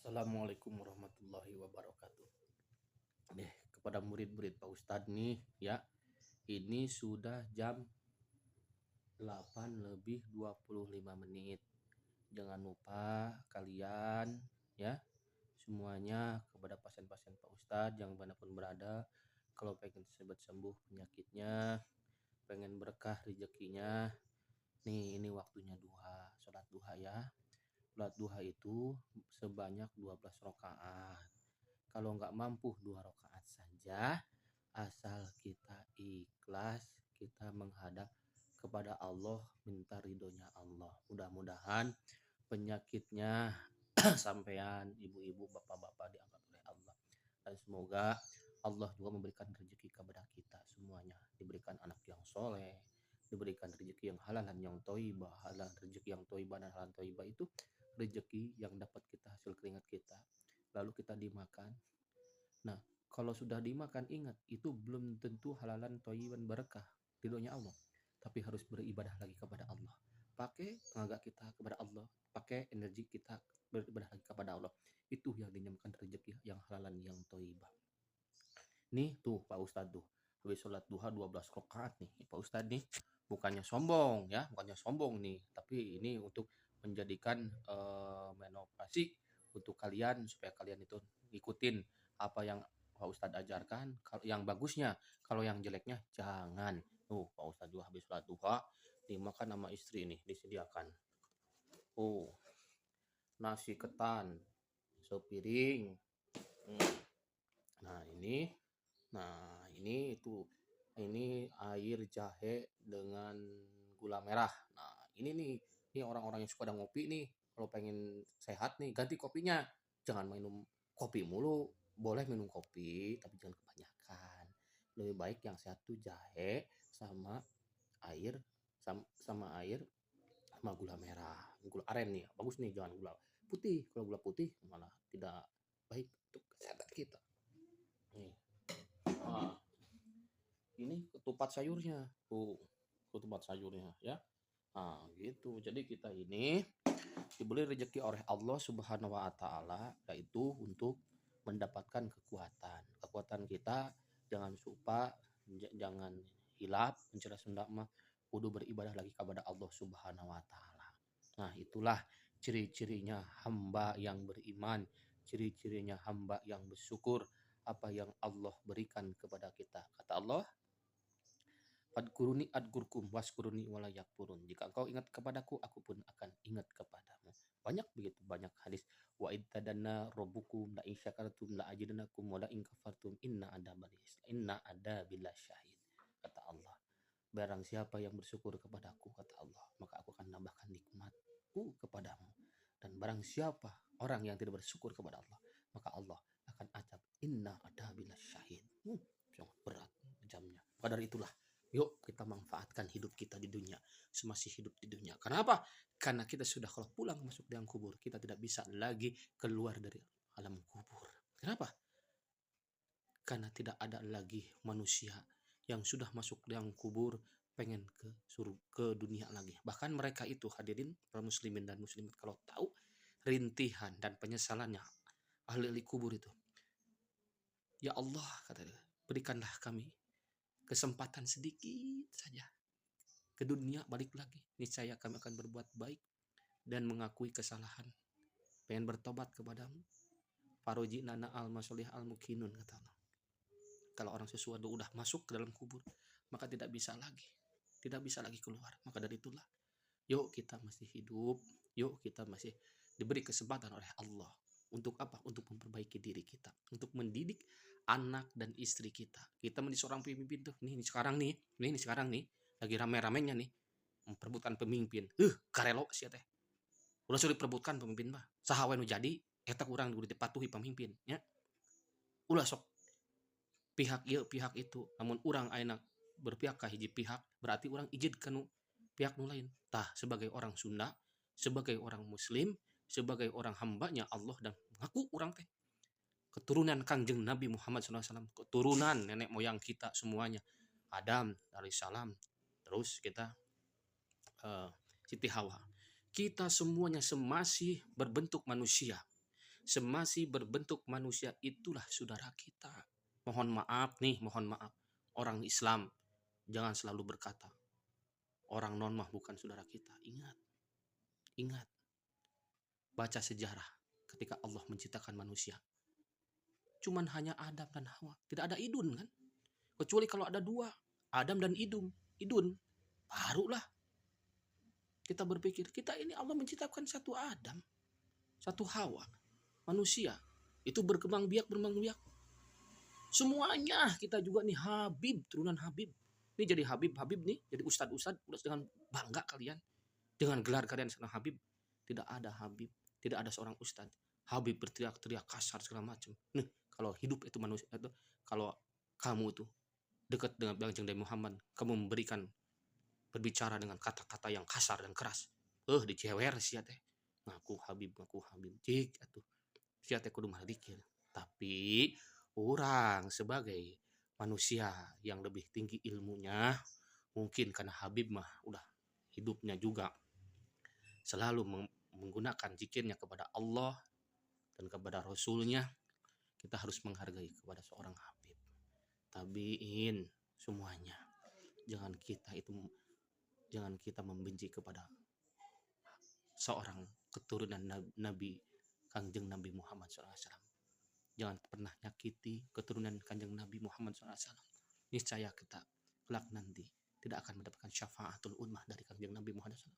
Assalamualaikum warahmatullahi wabarakatuh. Nih, kepada murid-murid Pak Ustadz nih ya, ini sudah jam 8 lebih 25 menit. Jangan lupa kalian ya, semuanya kepada pasien-pasien Pak Ustadz yang dimanapun berada, kalau pengen cepat sembuh penyakitnya, pengen berkah rezekinya, nih ini waktunya duha, sholat duha ya. Sholat duha itu sebanyak 12 rakaat. Kalau nggak mampu 2 rakaat saja, asal kita ikhlas, kita menghadap kepada Allah, minta ridhonya Allah. Mudah-mudahan penyakitnya sampean ibu-ibu, bapak-bapak diangkat oleh Allah. Dan semoga Allah juga memberikan rezeki kepada kita semuanya. Diberikan anak yang soleh, diberikan rezeki yang halal dan yang toibah. Halal rezeki yang toibah dan halal toibah itu rezeki yang dapat kita hasil keringat kita. Lalu kita dimakan. Nah, kalau sudah dimakan, ingat, itu belum tentu halalan thayyiban berkah, ridhonya Allah. Tapi harus beribadah lagi kepada Allah. Pakai tenaga kita kepada Allah, pakai energi kita beribadah lagi kepada Allah. Itu yang dinamakan rezeki yang halalan, yang thayyibah. Nih tuh Pak Ustadz tuh, habis sholat duha 12 rakaat nih. Pak Ustadz nih bukannya sombong ya, bukannya sombong nih, tapi ini untuk menjadikan menopasi untuk kalian supaya kalian itu ngikutin apa yang Pak Ustadz ajarkan. Kalau yang bagusnya, kalau yang jeleknya jangan. Tuh Pak Ustadz juga habis sholat duha dimakan sama istri nih, disediakan. Oh, nasi ketan sepiring. Hmm. Nah ini, ini air jahe dengan gula merah. Nah ini orang-orang yang suka ada ngopi nih, kalau pengen sehat nih ganti kopinya, jangan minum kopi mulu. Boleh minum kopi tapi jangan kebanyakan. Lebih baik yang sehat tuh jahe sama air, sama air sama gula merah, gula aren nih bagus nih, jangan gula putih. Kalau gula putih malah tidak baik untuk kesehatan kita nih. Nah, ini ketupat sayurnya tuh, ketupat sayurnya ya. Nah gitu, jadi kita ini diberi rezeki oleh Allah Subhanahu wa Ta'ala, yaitu untuk mendapatkan kekuatan kita. Jangan lupa, jangan hilap mencela sunda mah, kudu beribadah lagi kepada Allah Subhanahu wa Ta'ala. Nah itulah ciri-cirinya hamba yang beriman, ciri-cirinya hamba yang bersyukur apa yang Allah berikan kepada kita. Kata Allah, Adkuruni adkurkum waskuruni walayakpurun. Jika engkau ingat kepadaku, aku pun akan ingat kepadamu. Banyak begitu, banyak hadis. Wa idtadana rabbukum la in syakartum la ajidannakum wa la in kafartum inna ada bila syahid. Kata Allah, barang siapa yang bersyukur kepadaku, kata Allah, maka aku akan nambahkan nikmatku kepadamu. Dan barang siapa orang yang tidak bersyukur kepada Allah, maka Allah akan azab inna ada bila syahid. Sangat berat jamnya. Maka dari itulah, yuk kita manfaatkan hidup kita di dunia, semasih hidup di dunia. Kenapa? Karena kita sudah kalau pulang masuk dalam kubur, kita tidak bisa lagi keluar dari alam kubur. Kenapa? Karena tidak ada lagi manusia yang sudah masuk dalam kubur pengen ke dunia lagi. Bahkan mereka itu, hadirin para muslimin dan muslimat, kalau tahu rintihan dan penyesalannya ahli kubur itu, ya Allah, kata dia, berikanlah kami kesempatan sedikit saja ke dunia, balik lagi, niscaya kami akan berbuat baik dan mengakui kesalahan, pengen bertobat kepadamu. Faroji nana al masolih al mukinun, kata Allah. Kalau orang sesuatu udah masuk ke dalam kubur, maka tidak bisa lagi keluar. Maka dari itulah, yuk kita masih hidup, yuk kita masih diberi kesempatan oleh Allah. Untuk apa? Untuk memperbaiki diri kita, untuk mendidik anak dan istri kita. Kita menjadi seorang pemimpin tuh. Nih sekarang nih, lagi rame-ramenya nih memperebutkan pemimpin. Karelo sih teh. Udah sudah diperebutkan pemimpin mah. Saha we nu jadi eta kurang kudu dipatuhi pemimpin nya. Ulah sok pihak ieu pihak itu. Namun urang ayeuna berpihak ka hiji pihak, berarti urang ijid ka nu pihak nu lain. Tah sebagai orang Sunda, sebagai orang muslim, sebagai orang hambanya Allah dan mengaku orang teh keturunan Kangjeng Nabi Muhammad SAW, keturunan nenek moyang kita semuanya, Adam alaihissalam, terus kita Siti Hawa, kita semuanya semasih berbentuk manusia, Semasih berbentuk manusia itulah saudara kita. Mohon maaf nih, mohon maaf. Orang Islam jangan selalu berkata, orang non mah bukan saudara kita. Ingat, ingat. Baca sejarah ketika Allah menciptakan manusia. Cuman hanya Adam dan Hawa. Tidak ada Idun kan? Kecuali kalau ada dua, Adam dan Idun. Barulah kita berpikir, kita ini Allah menciptakan satu Adam, satu Hawa, manusia. Itu berkembang biak. Semuanya kita juga nih Habib, turunan Habib. Ini jadi Habib nih, jadi ustad dengan bangga kalian. Dengan gelar kalian seorang Habib. Tidak ada Habib, tidak ada seorang ustad. Habib berteriak-teriak kasar segala macam. Nih, kalau hidup itu manusia itu, kalau kamu itu dekat dengan Kanjeng Nabi Muhammad, kamu memberikan berbicara dengan kata-kata yang kasar dan keras. Dicewer sia teh. Ngaku Habib. Cik atuh. Sia teh kudu mardikir. Tapi orang sebagai manusia yang lebih tinggi ilmunya, mungkin karena Habib mah udah hidupnya juga selalu menggunakan zikirnya kepada Allah dan kepada Rasulnya, kita harus menghargai kepada seorang Habib. Tabiin semuanya. Jangan kita membenci kepada seorang keturunan Nabi Kanjeng Nabi Muhammad SAW. Jangan pernah nyakiti keturunan Kanjeng Nabi Muhammad SAW. Niscaya kita kelak nanti tidak akan mendapatkan syafaatul ummah dari Kanjeng Nabi Muhammad SAW.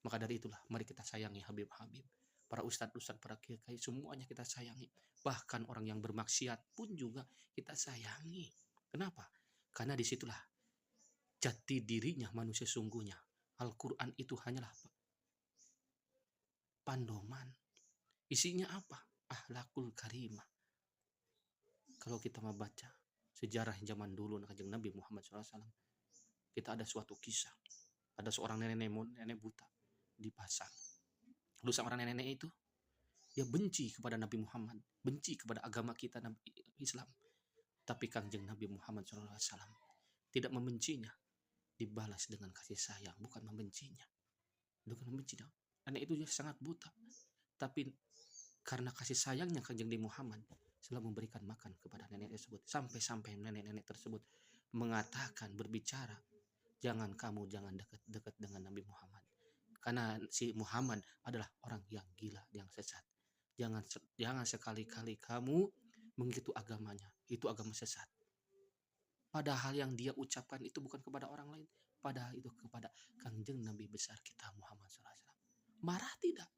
Maka dari itulah mari kita sayangi Habib-Habib, para ustadz-ustadz, para kiai, semuanya kita sayangi. Bahkan orang yang bermaksiat pun juga kita sayangi. Kenapa? Karena disitulah jati dirinya manusia sungguhnya. Al-Quran itu hanyalah pandoman. Isinya apa? Akhlakul karimah. Kalau kita membaca sejarah zaman dulu Kanjeng Nabi Muhammad SAW, kita ada suatu kisah. Ada seorang nenek buta di pasar. Lalu seorang nenek itu, dia benci kepada Nabi Muhammad, benci kepada agama kita Islam. Tapi Kanjeng Nabi Muhammad SAW tidak membencinya, dibalas dengan kasih sayang, bukan membencinya. Bukan membencinya. Nenek itu sangat buta, tapi karena kasih sayangnya Kanjeng Nabi Muhammad selalu memberikan makan kepada nenek tersebut. Sampai-sampai nenek-nenek tersebut mengatakan, berbicara, jangan dekat-dekat dengan Nabi Muhammad. Karena si Muhammad adalah orang yang gila, yang sesat. Jangan sekali-kali kamu mengikuti agamanya. Itu agama sesat. Padahal yang dia ucapkan itu bukan kepada orang lain. Padahal itu kepada Kanjeng Nabi besar kita Muhammad SAW. Marah tidak?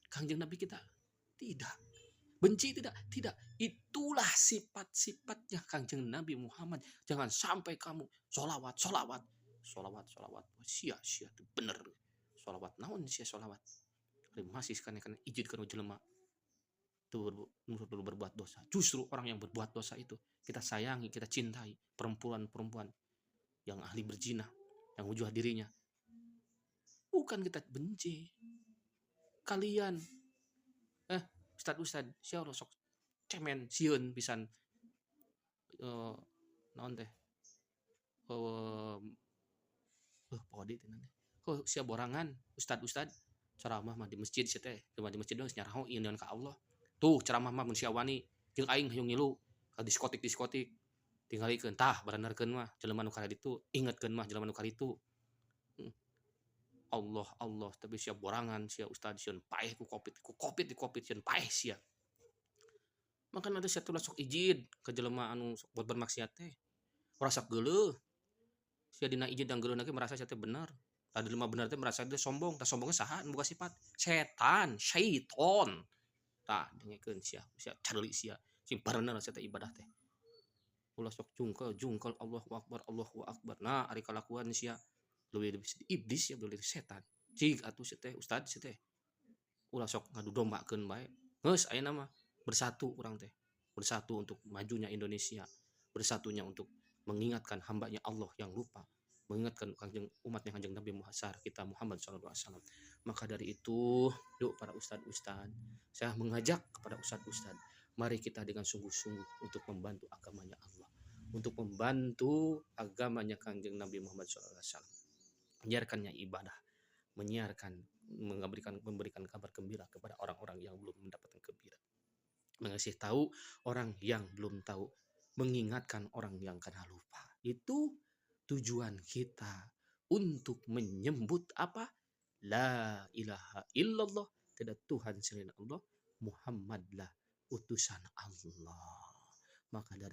Kanjeng Nabi kita? Tidak. Benci tidak? Tidak. Itulah sifat-sifatnya Kanjeng Nabi Muhammad. Jangan sampai kamu solawat. Sia itu bener. Solawat naon sia solawat. Masih karena izin kan jelema itu berbuat dosa. Justru orang yang berbuat dosa itu kita sayangi, kita cintai. Perempuan-perempuan yang ahli berzina, yang ujah dirinya. Bukan kita benci. Kalian Ustad sia sok cemen sieun pisan naon teh podi teh sia borangan ustad ceramah mah di masjid sia teh cuma di masjid doang nyaraho ieunan ka Allah tuh ceramah mah mun sia wani jeung aing hayang ngilu ka diskotik tinggalikeun tah baranerkeun mah jelema nu kana ditu ingetkeun mah jelema nu kaditu Allah tapi sia borangan sia ustad sieun paeh ku kopit sieun paeh sia. Makanya ada satu sok izin ke jelema anu sok buat bermaksiat teh. Rasa geuleuh. Sia dina izin dan geuleuh ge merasa sia teh bener. Tadi jelema bener teh merasa dia sombong, tah sombongnya saha anu boga sifat? Setan, syaiton. Tah dengekeun sia carli sia. Sing pareunna sia teh ibadah teh. Ulah sok jungkel Allahu akbar. Nah, ari kalakuan sia leuwih iblis ya leuwih setan. Cig atuh sia teh ustad sia teh. Ulah sok ngadu dombakeun bae. Geus ayeuna mah bersatu orang teh, bersatu untuk majunya Indonesia, bersatunya untuk mengingatkan hambanya Allah yang lupa, mengingatkan umatnya Kanjeng Nabi Muhammad kita Muhammad SAW. Maka dari itu, yuk para ustad-ustad, saya mengajak kepada ustad-ustad, mari kita dengan sungguh-sungguh untuk membantu agamanya Allah, untuk membantu agamanya Kanjeng Nabi Muhammad SAW, menyiarkannya ibadah, memberikan kabar gembira kepada orang-orang yang belum mendapatkan gembira. ngasih tahu orang yang belum tahu, mengingatkan orang yang kena lupa. Itu tujuan kita untuk menyebut apa? La ilaha illallah, tidak Tuhan selain Allah, Muhammadlah utusan Allah. Maka dari